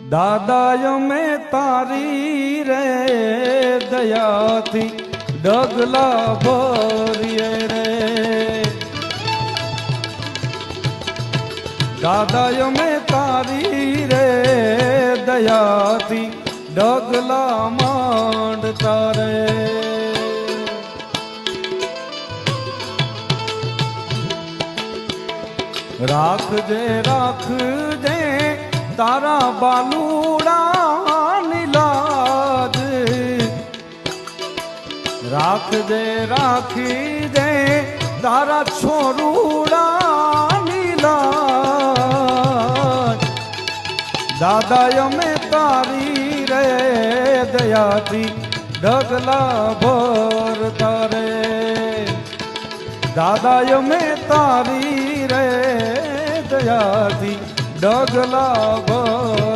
દાદા અમે તારી રે દયાથી ડગલા ભરીએ રે દાદા અમે તારી રે દયાથી ડગલા માંડતા રે રાખજે રાખજે તારા બાલુડાની લાજ રાખજે રાખી દે તારા છોરુડાની લાજ દાદા અમે તારી રે દયાથી ડગલા ભરતા રે દાદા અમે તારી રે દયાથી ડગલા ભર